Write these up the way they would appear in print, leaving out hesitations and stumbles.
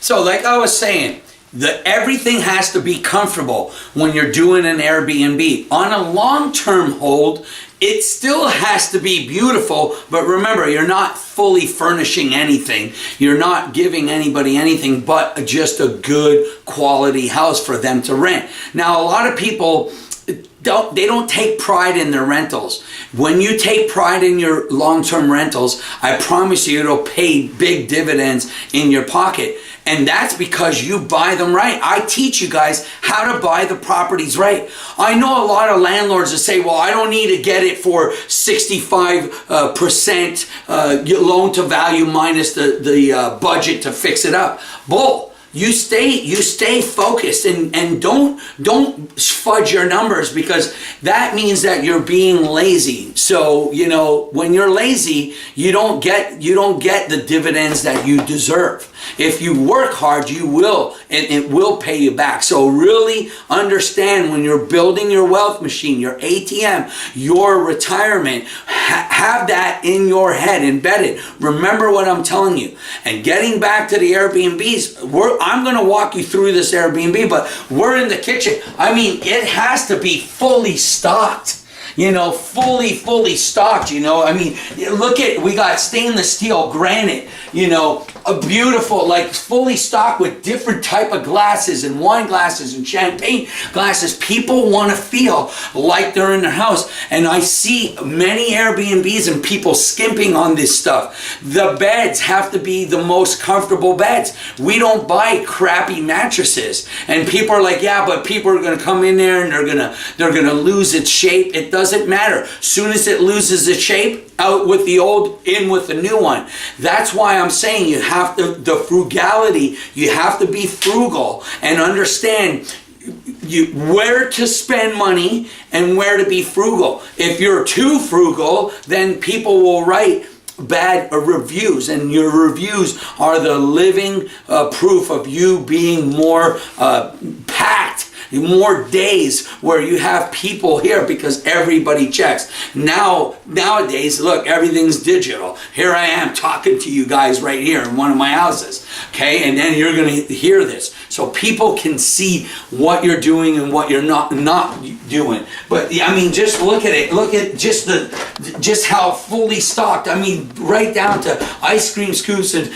So like I was saying, everything has to be comfortable when you're doing an Airbnb. On a long-term hold, it still has to be beautiful, but remember, you're not fully furnishing anything. You're not giving anybody anything but just a good quality house for them to rent. Now, a lot of people don't take pride in their rentals. When you take pride in your long-term rentals, I promise you it'll pay big dividends in your pocket. And that's because you buy them right. I teach you guys how to buy the properties right. I know a lot of landlords that say, well, I don't need to get it for 65% loan to value minus the budget to fix it up. Bull. You stay focused and don't fudge your numbers, because that means that you're being lazy. So, you know, when you're lazy, you don't get the dividends that you deserve. If you work hard, you will, and it will pay you back. So really understand, when you're building your wealth machine, your ATM, your retirement, have that in your head embedded. Remember what I'm telling you. And getting back to the Airbnbs, I'm going to walk you through this Airbnb, but we're in the kitchen. I mean, it has to be fully stocked. You know, fully stocked, you know. I mean, look at, we got stainless steel, granite, you know, a beautiful, like fully stocked with different type of glasses and wine glasses and champagne glasses. People want to feel like they're in their house. And I see many Airbnbs and people skimping on this stuff. The beds have to be the most comfortable beds. We don't buy crappy mattresses. And people are like, yeah, but people are going to come in there and they're going to lose its shape. It doesn't matter. Soon as it loses its shape, out with the old, in with the new one. That's why I'm saying you have to, the frugality, you have to be frugal and understand where to spend money and where to be frugal. If you're too frugal, then people will write bad reviews, and your reviews are the living proof of you being more packed, more days where you have people here, because everybody checks. Nowadays, look, everything's digital. Here I am talking to you guys right here in one of my houses, okay? And then you're going to hear this, so people can see what you're doing and what you're not doing. But I mean, just look at it. Look at just how fully stocked. I mean, right down to ice cream scoops and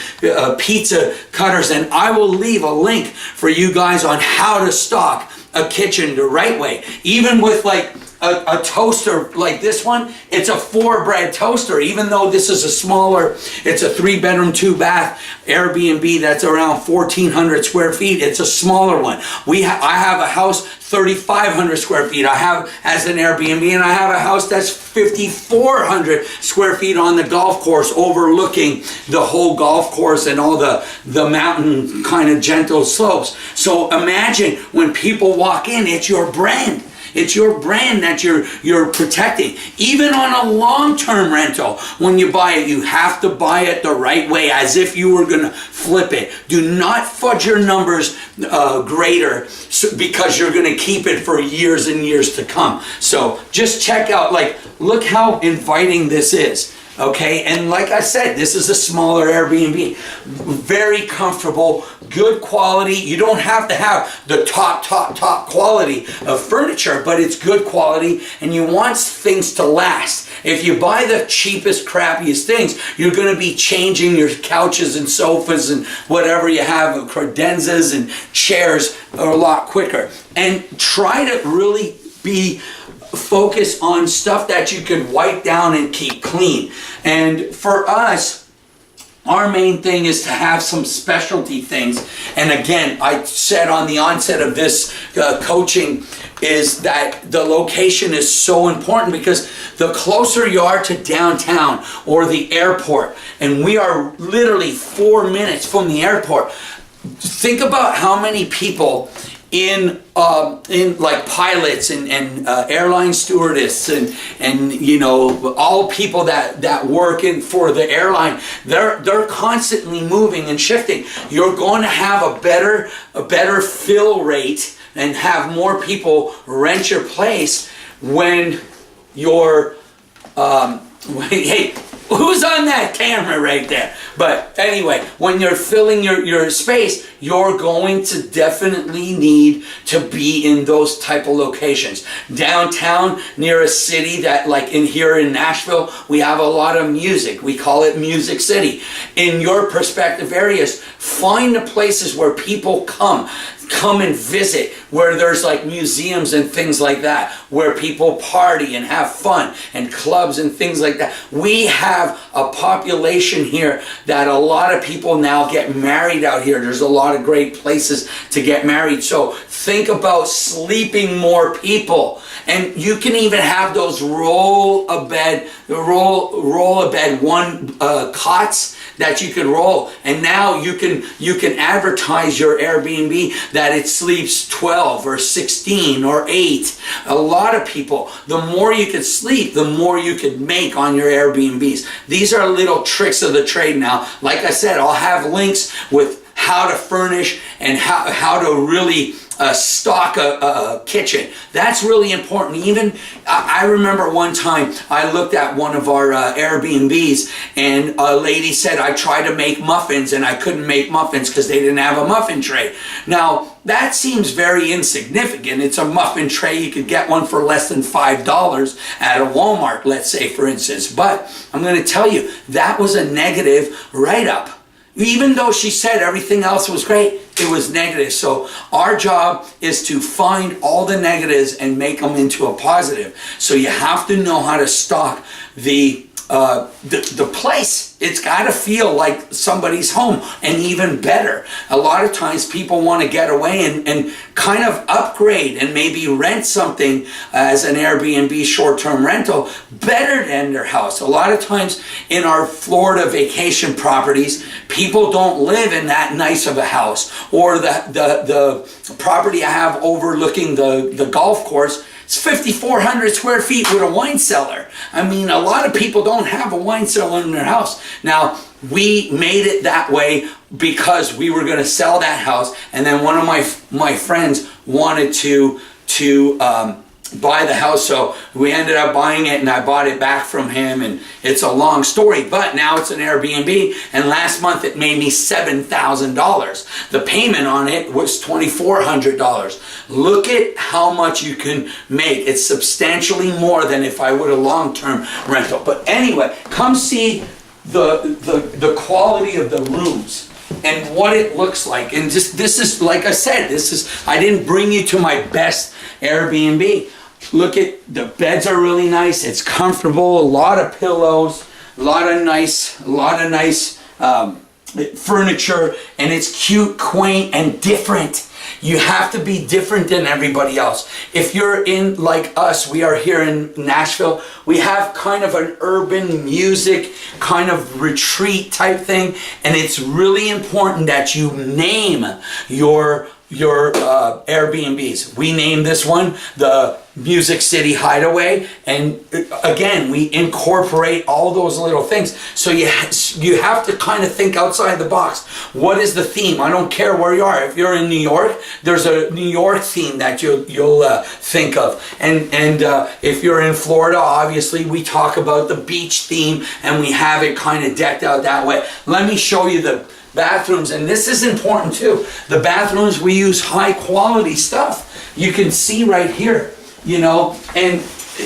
pizza cutters. And I will leave a link for you guys on how to stock a kitchen the right way. Even with like a toaster like this one, it's a 4-bread toaster. Even though this is a smaller, it's a 3-bedroom, 2-bath Airbnb that's around 1,400 square feet. It's a smaller one. I have a house 3,500 square feet. I have as an Airbnb, and I have a house that's 5,400 square feet on the golf course, overlooking the whole golf course and all the mountain kind of gentle slopes. So imagine when people walk in, it's your brand. It's your brand that you're protecting. Even on a long-term rental, when you buy it, you have to buy it the right way, as if you were going to flip it. Do not fudge your numbers greater because you're going to keep it for years and years to come. So just check out, like, look how inviting this is. Okay, and like I said, this is a smaller Airbnb. Very comfortable, good quality. You don't have to have the top quality of furniture, but it's good quality, and you want things to last. If you buy the cheapest, crappiest things, you're going to be changing your couches and sofas and whatever you have, credenzas and chairs, a lot quicker. And try to really be focus on stuff that you can wipe down and keep clean. And for us, our main thing is to have some specialty things. And again, I said on the onset of this coaching is that the location is so important, because the closer you are to downtown or the airport, and we are literally 4 minutes from the airport, think about how many people in like pilots and airline stewardess and you know, all people that work in for the airline, they're constantly moving and shifting. You're going to have a better fill rate and have more people rent your place when you're Hey, who's on that camera right there? But anyway, when you're filling your space, you're going to definitely need to be in those type of locations. Downtown, near a city that, like here in Nashville, we have a lot of music. We call it Music City. In your prospective areas, find the places where people come and visit, where there's like museums and things like that, where people party and have fun, and clubs and things like that. We have a population here that a lot of people now get married out here. There's a lot of great places to get married. So think about sleeping more people. And you can even have those roll a bed one cots that you can roll. And now you can advertise your Airbnb that it sleeps 12 or 16 or 8. A lot of people, the more you can sleep, the more you can make on your Airbnbs. These are little tricks of the trade now. Like I said, I'll have links with how to furnish and how to really stock a kitchen. That's really important. Even I remember one time I looked at one of our Airbnbs, and a lady said I tried to make muffins and I couldn't make muffins because they didn't have a muffin tray. Now that seems very insignificant. It's a muffin tray. You could get one for less than $5 at a Walmart, let's say, for instance. But I'm going to tell you, that was a negative write-up. Even though she said everything else was great, it was negative. So our job is to find all the negatives and make them into a positive. So you have to know how to stock the place. It's got to feel like somebody's home, and even better. A lot of times people want to get away and kind of upgrade and maybe rent something as an Airbnb short-term rental better than their house. A lot of times in our Florida vacation properties, people don't live in that nice of a house, or the property I have overlooking the golf course, it's 5,400 square feet with a wine cellar. I mean, a lot of people don't have a wine cellar in their house. Now, we made it that way because we were going to sell that house, and then one of my friends wanted to buy the house, so we ended up buying it, and I bought it back from him, and it's a long story, but now it's an Airbnb, and last month it made me $7,000. The payment on it was $2,400. Look at how much you can make. It's substantially more than if I would a long-term rental. But anyway, come see the quality of the rooms and what it looks like. And just, this is, like I said, I didn't bring you to my best Airbnb. Look at the beds, are really nice. It's comfortable. A lot of pillows, a lot of nice furniture, and it's cute, quaint, and different. You have to be different than everybody else. If you're in, like us, we are here in Nashville, we have kind of an urban music kind of retreat type thing, and it's really important that you name your Airbnbs. We named this one the Music City Hideaway, and again, we incorporate all those little things. So you have to kind of think outside the box. What is the theme? I don't care where you are. If you're in New York, there's a New York theme that you'll think of, and if you're in Florida, obviously we talk about the beach theme, and we have it kind of decked out that way. Let me show you the bathrooms, and this is important too. The bathrooms, we use high quality stuff. You can see right here, and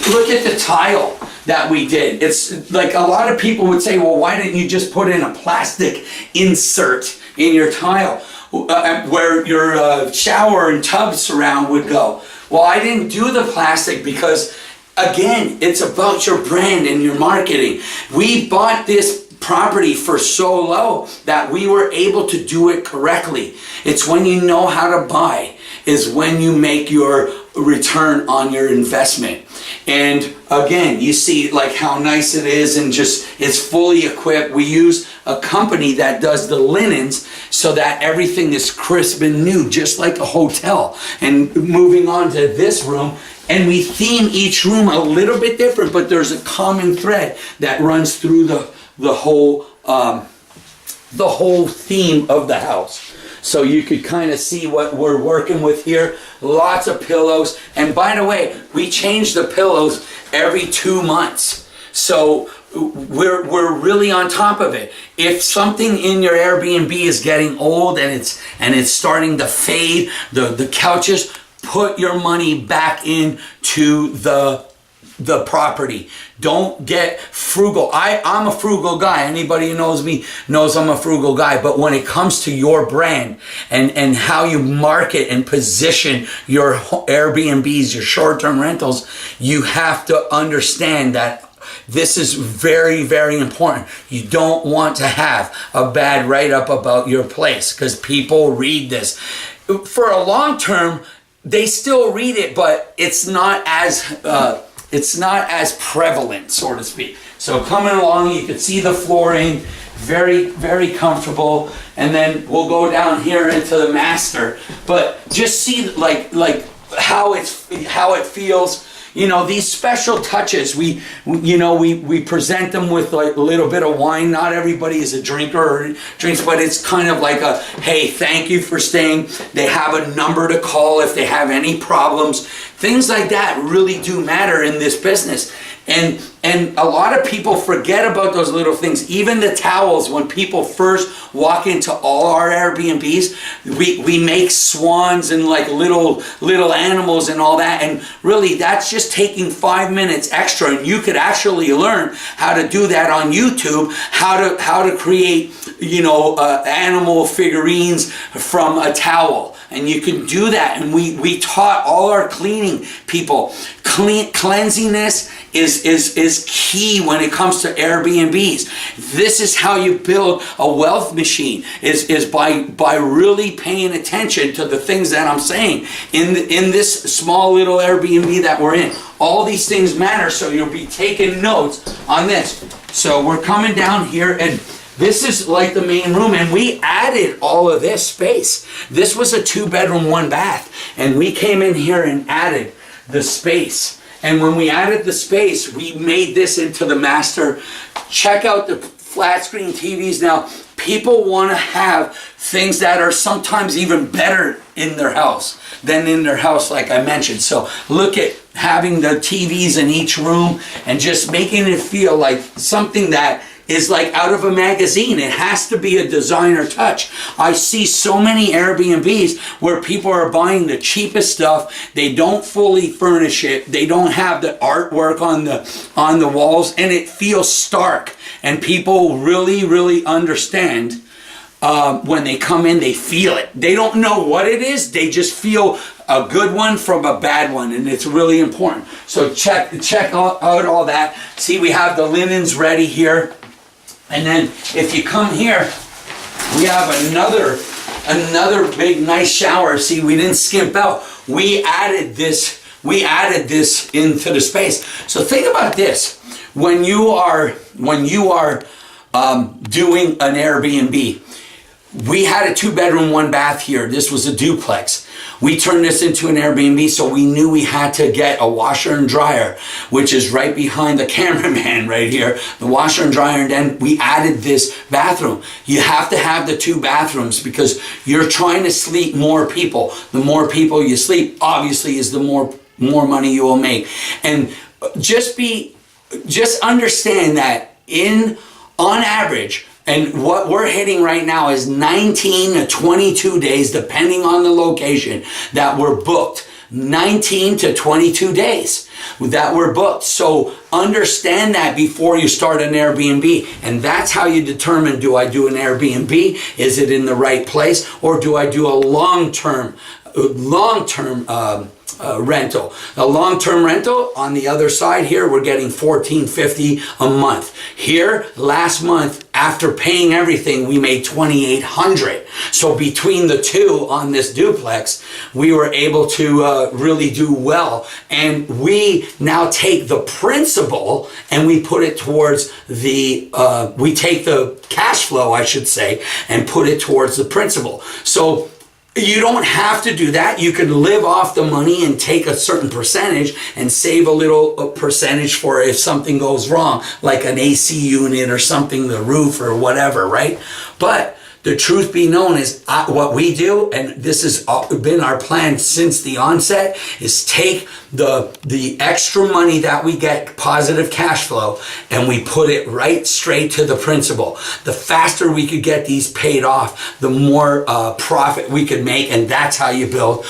look at the tile that we did. It's like a lot of people would say, well, why didn't you just put in a plastic insert in your tile where your shower and tub surround would go? Well, I didn't do the plastic because, again, it's about your brand and your marketing. We bought this property for so low that we were able to do it correctly. It's when you know how to buy is when you make your return on your investment. And again, you see like how nice it is, and just it's fully equipped. We use a company that does the linens so that everything is crisp and new, just like a hotel. And moving on to this room, and we theme each room a little bit different, but there's a common thread that runs through the whole theme of the house. So you could kind of see what we're working with here. Lots of pillows. And by the way, we change the pillows every 2 months. So we're really on top of it. If something in your Airbnb is getting old and it's starting to fade, the couches, put your money back into the property. Don't get frugal. I'm a frugal guy. Anybody who knows me knows I'm a frugal guy. But when it comes to your brand and how you market and position your Airbnbs, your short-term rentals, you have to understand that this is very, very important. You don't want to have a bad write-up about your place because people read this. For a long term, they still read it, but it's not as prevalent, so to speak. So coming along, you can see the flooring, very, very comfortable. And then we'll go down here into the master. But just see like how it feels. You know, these special touches, we present them with like a little bit of wine. Not everybody is a drinker or drinks, but it's kind of like a, hey, thank you for staying. They have a number to call if they have any problems. Things like that really do matter in this business. And a lot of people forget about those little things. Even the towels, when people first walk into all our Airbnbs, we make swans and like little animals and all that. And really, that's just taking 5 minutes extra. And you could actually learn how to do that on YouTube, how to create, animal figurines from a towel. And you can do that. And we taught all our cleaning people. Cleanliness is key when it comes to Airbnbs. This is how you build a wealth machine, is by really paying attention to the things that I'm saying in this small little Airbnb that we're in. All these things matter, so you'll be taking notes on this. So we're coming down here, and this is like the main room, and we added all of this space. This was a 2-bedroom, 1 bath, and we came in here and added the space. And when we added the space, we made this into the master. Check out the flat screen TVs. Now, people want to have things that are sometimes even better in their house than in their house, like I mentioned. So look at having the TVs in each room and just making it feel like something that is like out of a magazine. It has to be a designer touch. I see so many Airbnbs where people are buying the cheapest stuff. They don't fully furnish it. They don't have the artwork on the walls, and it feels stark. And people really, really understand when they come in, they feel it. They don't know what it is. They just feel a good one from a bad one, and it's really important. So check out all that. See, we have the linens ready here. And then if you come here, we have another big nice shower. See, we didn't skimp out. We added this into the space. So think about this. When you are doing an Airbnb, we had a 2-bedroom, 1 bath here. This was a duplex. We turned this into an Airbnb, so we knew we had to get a washer and dryer, which is right behind the cameraman right here, the washer and dryer, and then we added this bathroom. You have to have the 2 bathrooms because you're trying to sleep more people. The more people you sleep, obviously, is the more money you will make. And just understand that on average, and what we're hitting right now is 19 to 22 days, depending on the location, that we're booked. 19 to 22 days that we're booked. So understand that before you start an Airbnb. And that's how you determine, do I do an Airbnb? Is it in the right place? Or do I do a long-term rental? A long-term rental, on the other side here, we're getting $1,450 a month. Here, last month, after paying everything, we made $2,800. So between the two on this duplex, we were able to really do well. And we now take the principal and we put it towards we take the cash flow, I should say, and put it towards the principal. So you don't have to do that. You can live off the money and take a certain percentage and save a percentage for if something goes wrong, like an AC unit or something, the roof or whatever, right? But the truth be known is what we do, and this has been our plan since the onset, is take the extra money that we get, positive cash flow, and we put it right straight to the principal. The faster we could get these paid off, the more profit we could make, and that's how you build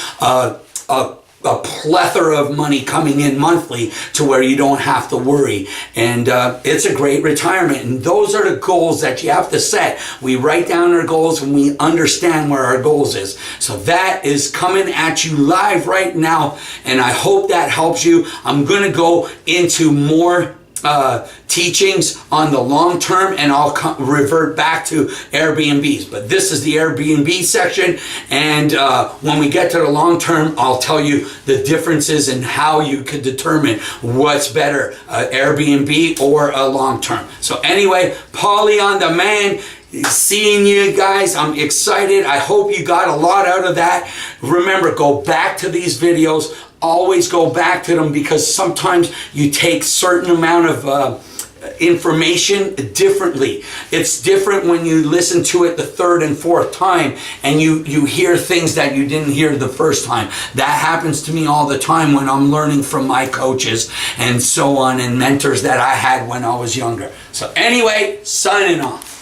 a plethora of money coming in monthly to where you don't have to worry. And it's a great retirement. And those are the goals that you have to set. We write down our goals and we understand where our goals is. So that is coming at you live right now. And I hope that helps you. I'm going to go into more teachings on the long term, and I'll revert back to Airbnbs. But this is the Airbnb section, and when we get to the long term, I'll tell you the differences and how you could determine what's better, Airbnb or a long term. So anyway, Paulie on Demand. Seeing you guys, I'm excited. I hope you got a lot out of that. Remember, go back to these videos. Always go back to them, because sometimes you take certain amount of information differently. It's different when you listen to it the third and fourth time and you hear things that you didn't hear the first time. That happens to me all the time when I'm learning from my coaches and so on, and mentors that I had when I was younger. So anyway, signing off.